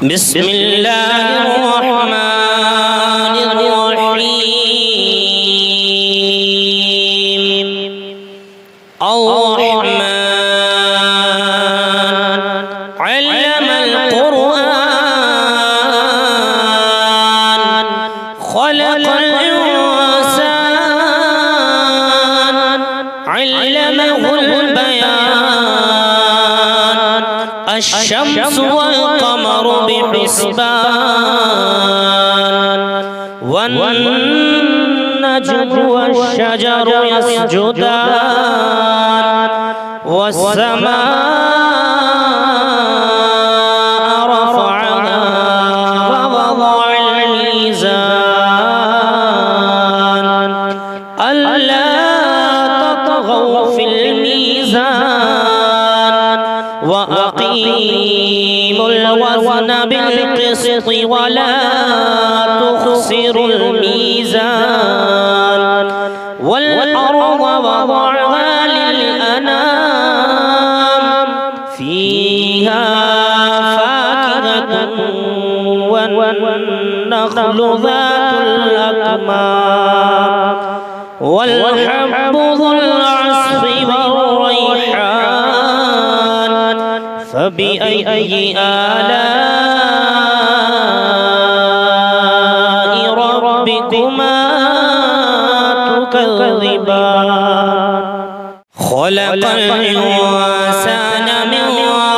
بسم الله الرحمن الرحيم الرحمن علم القرآن خلق الإنسان علمه البيان الشمس والقمر بحسبان والنجم والشجر يسجدان والسماء رفعها ووضع الميزان ألا تطغوا في الميزان وأقيموا الوزن بالقسط ولا تخسروا الميزان والأرض وضعها للأنام فيها فاكهة والنخل ذات الأكمام والحب ذو العصف والريحان فبأي آلاء ربكما تكذبان خلق الإنسان من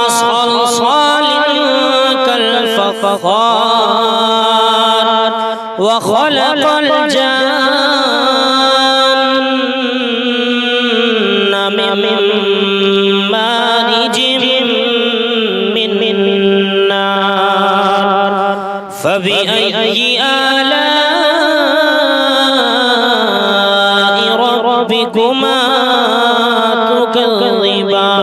صلصال كالفخار وخلق الجن من مارج من نار فبأي آلاء ربكما تكذبان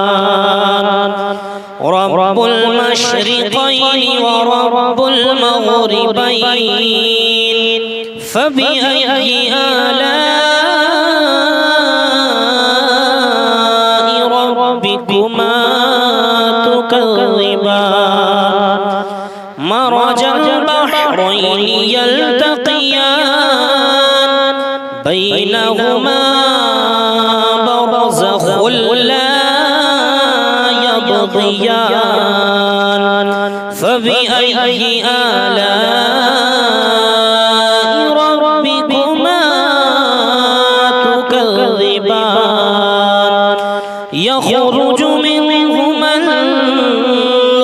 رب المشرقين ورب المغربين فبأي آلاء ربكما تكذبان مرج البحرين يلتقيان بينهما برزخ لا يبغيان فبأي آلاء ربكما تكذبان يخرج منهما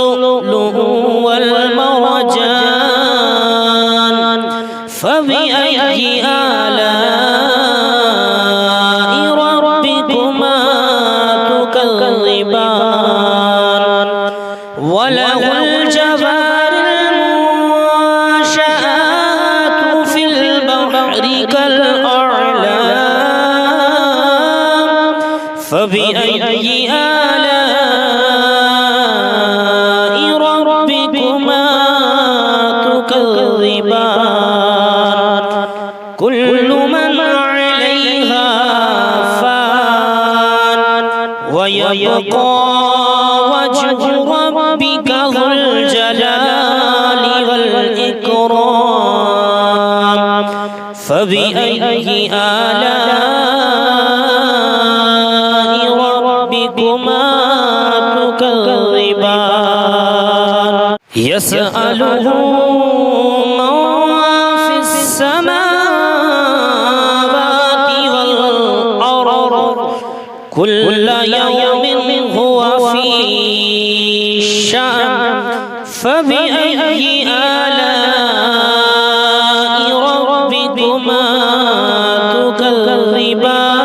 اللؤلؤ والمرجان فبأي آلاء ربكما تكذبان وله الجوار المنشآت في البحر كالأعلام فبأي آلاء ربكما تكذبان كل من عليها فان ويبقى وجه ربك ذو الجلال والإكرام فبأي آلاء ربكما تكذبان يسأله من في السماوات والأرض كل يوم هو في شأن فبأي آلاء ربكما تكذبان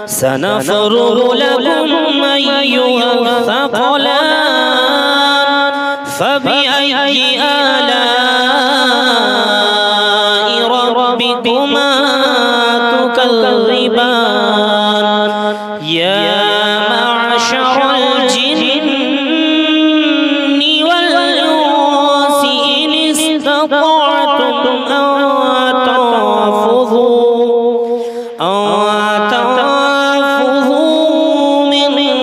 سنفرغ لكم أيها الثقلان فبأي آلاء ربكما تكذبان يا معشر الجن والإنس إن استطعتم أن تنفذوا من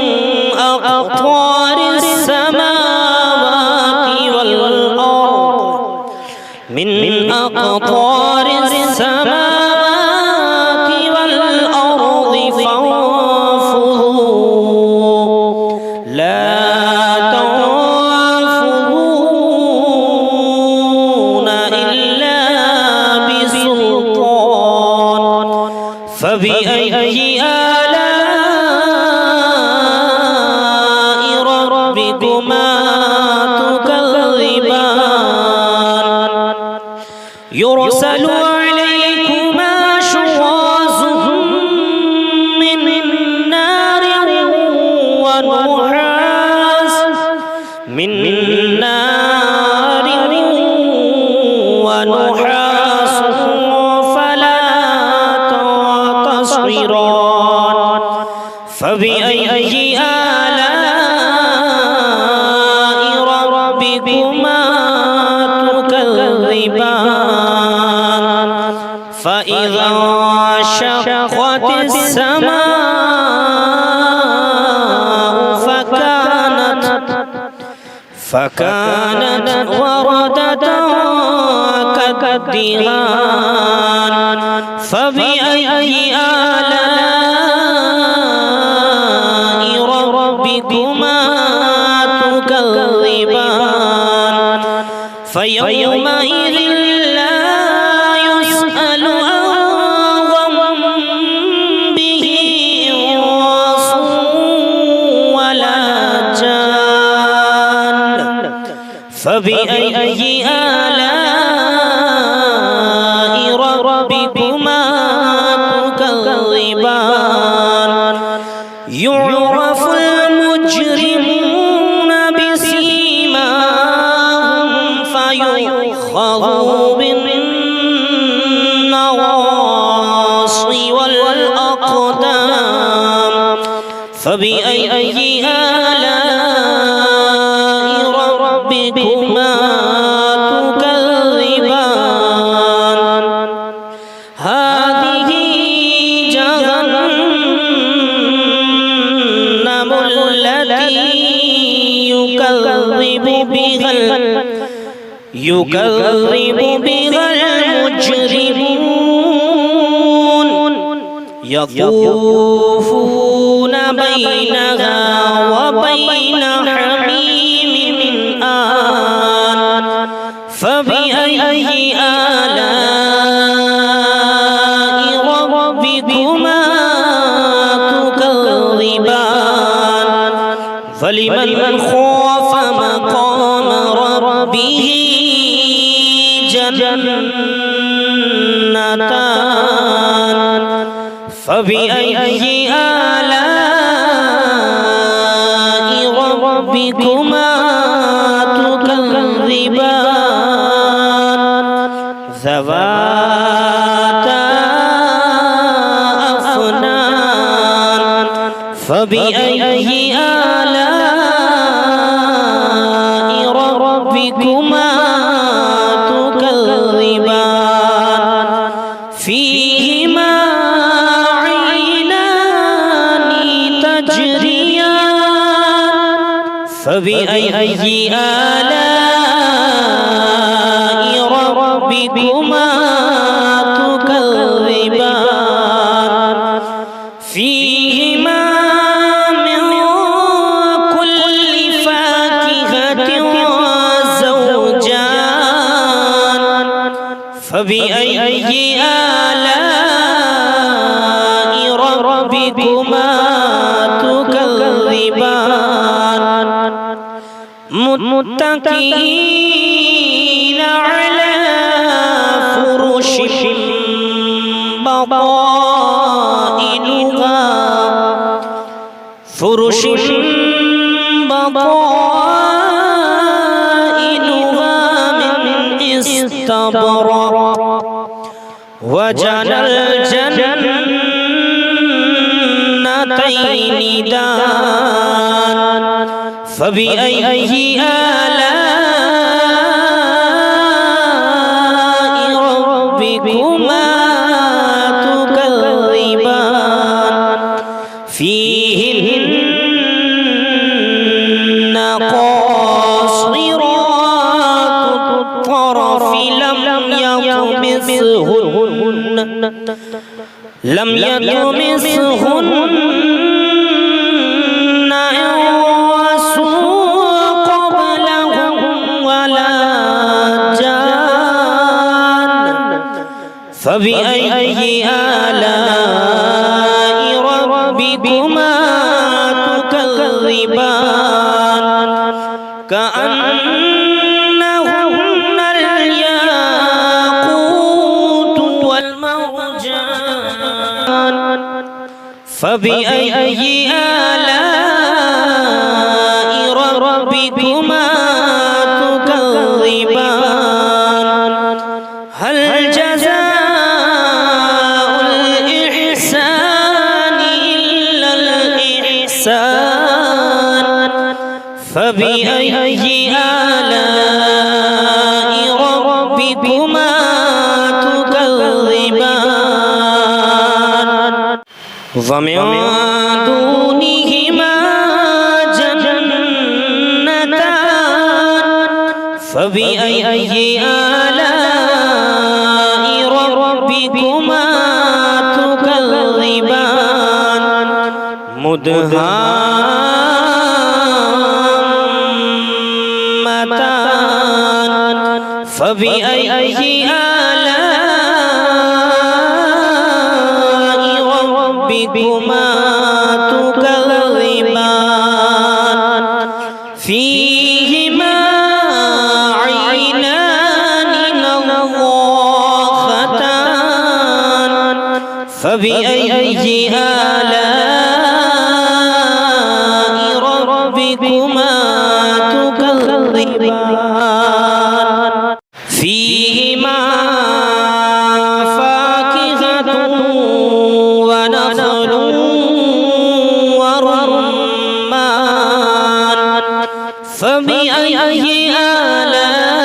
أقطار السماوات أقطار السماوات والأرض فانفذوا لا تنفذون إلا بسلطان فبأي آلاء ربكما تكذبان يرسل عليكما شواظ من نار ونحاس فلا تنتصران فبأي آلاء ربكما تكذبان فإذا انشقت السماء فكانت وردة كالدهان فبأي آلاء ربكما تكذبان فيومئذ لا يسأل عن ذنبه إنس ولا جان فبأي آلاء ربكما تكذبان يعرف المجرمون بسيماهم فيؤخذ بالنواصي والأقدام فبأي آلاء ربكما تكذبان هذه جهنم التي يكذب بها المجرمون يطوفون بينها وبين حميم آن فبأي آلاء ربكما تكذبان فلمن خاف مقام ربه جنتان فبأي آلاء ربكما تكذبان ذواتا أفنان فبأي آلاء ربكما تكذبان فيهما عينان تجريان فبأي آلاء ربكما تكذبان فيهما من كل فاكهة زوجان فبأي آلاء ربكما تكذبان متكئين على فرش بطائنها من استبرق وجنى الجنتين دان فبأي آلاء ربكما تكذبان فيهن قاصرات الطرف لم يطمثهن يطمثهن لم يطمثهن إنس قبلهم ولا جان فبأي آلاء ربكما تكذبان كأنهن الياقوت والمرجان فبأي آلاء ربكما تكذبان هل جزاء الإحسان إلا الإحسان فبأي آلاء ربكما تكذبان ومن دونهما جنتان فبأي آلاء ربكما تكذبان مدهامتان فبأي آلاء ربكما تكذبان فيهما عينان نضاختان فبأي آلاء ربكما تكذبان فيهما فاكهة ونخل ورمان فبأي آلاء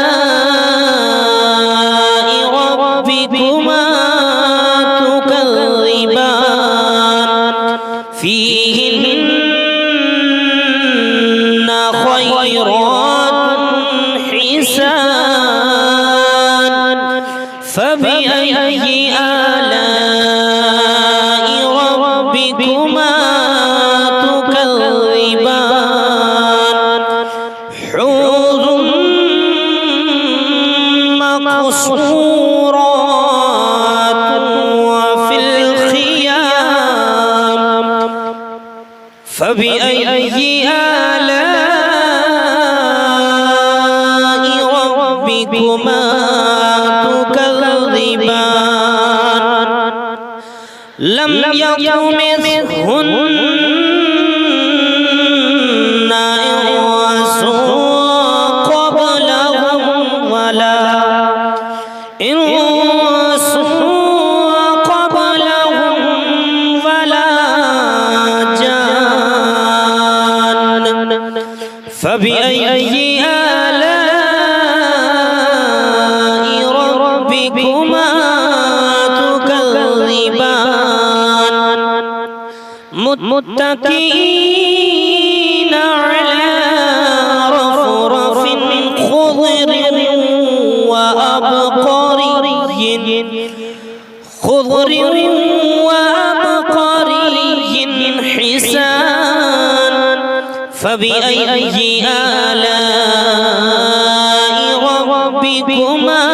ربكما تكذبان فيهن خيرات حسان فبأي آلاء ربكما تكذبان حور مقصورات وفي الخيام فبأي آلاء ربكما تكذبان لم يطمثهن إنس قبلهم ولا جان فبأي آلاء ربكما تكذبان متكئين على رفرف خضر وأبقري حسان فبأي آلاء ربكما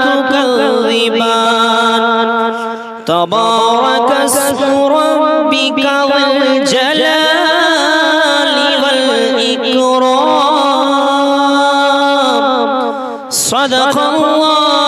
تكذبان تبارك اسم ربك ذي الجلال والإكرام صدق الله